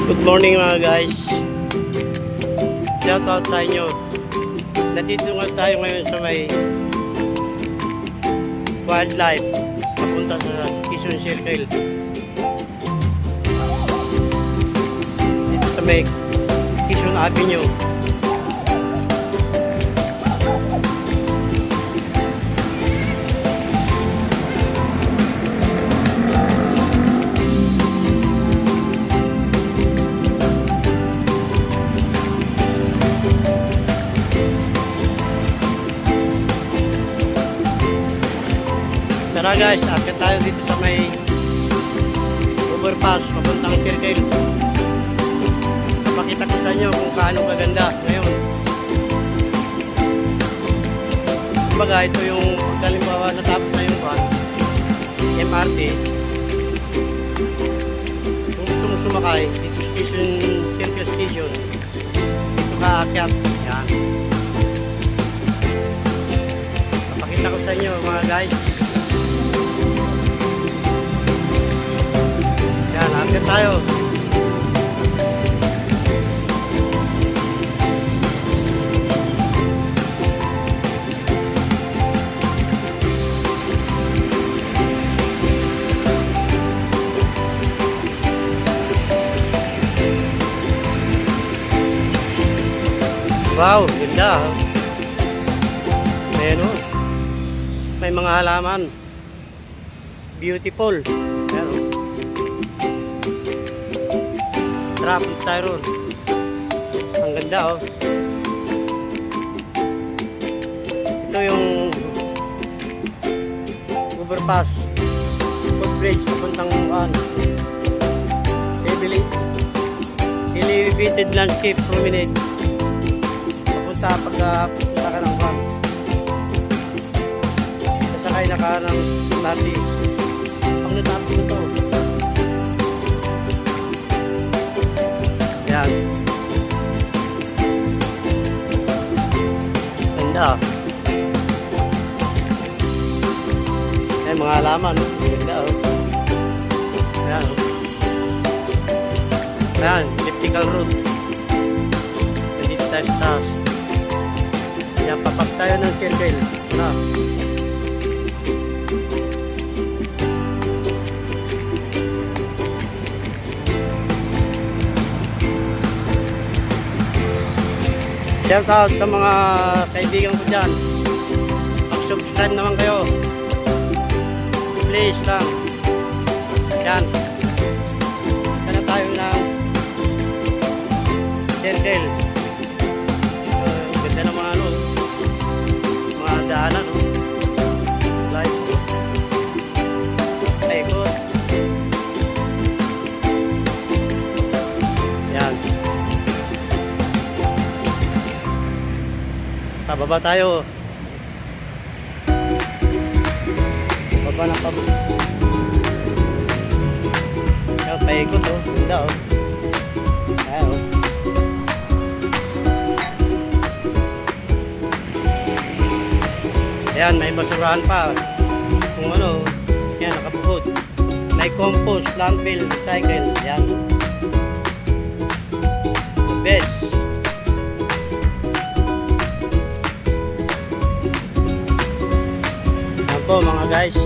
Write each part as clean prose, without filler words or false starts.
Good morning mga guys. Shout out sa inyo. Nandito nga tayo ngayon sa may wildlife. Papunta sa Quezon Circle. Dito sa may Quezon Avenue. Tara guys, akit tayo dito sa may overpass papuntang Circle. Pakita ko sa inyo kung paano kaganda ngayon. Kumbaga ito yung halimbawa natapos na yung MRT. Kung gusto mo sumakay dito sa Circle Station, dito ka akyat. Yan. Pakita ko sa inyo mga guys. Yan, akit tayo. Wow, ganda. Pero may mga halaman. Beautiful. Pero traffic tayo ron. Ang ganda oh. Ito yung overpass, footbridge papuntang elevated landscape promenade. Papunta pagpunta ka ng sasakay na ka ng lati. Ang natapos na to. Yan. Ganda. Ay, mga halaman. Ganda oh. Yan oh. Yan, elliptical road. Nandito tayo sa taas. Yan, papak tayo ng circle. Na. Shout out sa mga kaibigan ko dyan. Mag-subscribe naman kayo. Please lang. Yan. Sana tayo ng circle. Ganda ng mga mga daanan. Live. Ikot. Yan. Pababa tayo. Baba na pababa. Ayan, paikot oh. Ganda oh. Ayan oh. Ayan, may basurahan pa. Kung ano, yan, nakabuhod. May compost, landfill, recycle. Ayan. The best. Po mga guys.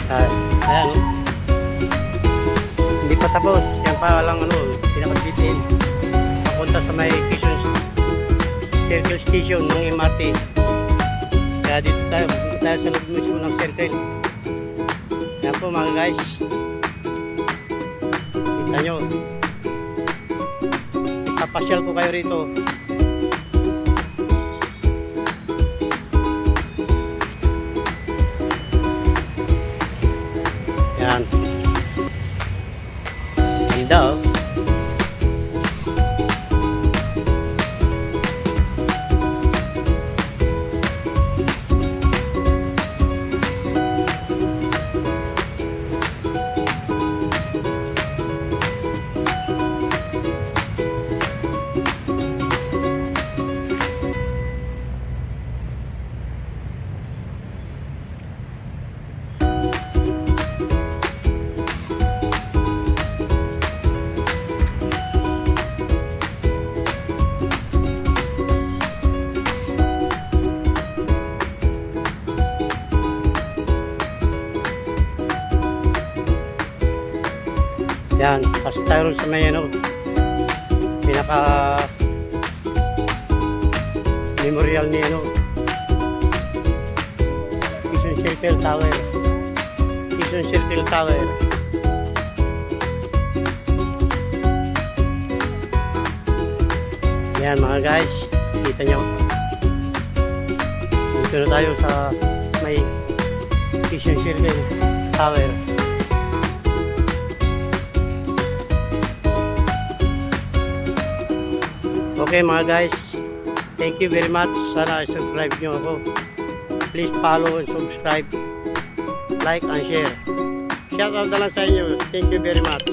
Ayan oh. Hindi pa tapos. Yan pa lang pinakagbitin. Papunta sa may Quezon Circle Station ng MRT. Kaya dito tayo sa loob mismo ng circle. Yan po mga guys. Kita nyo. Papasyal ko kayo rito. Yan. Ganda oh. Yan, kasi tayo rin sa may ano, pinaka memorial ni ano, Quezon Circle Tower. Quezon Circle Tower. Yan mga guys, kita nyo. Dito na tayo sa may Quezon Circle Tower. Okay mga guys, thank you very much. Sana subscribe nyo ako. Please follow and subscribe, like and share. Shout out na lang sa inyo. Thank you very much.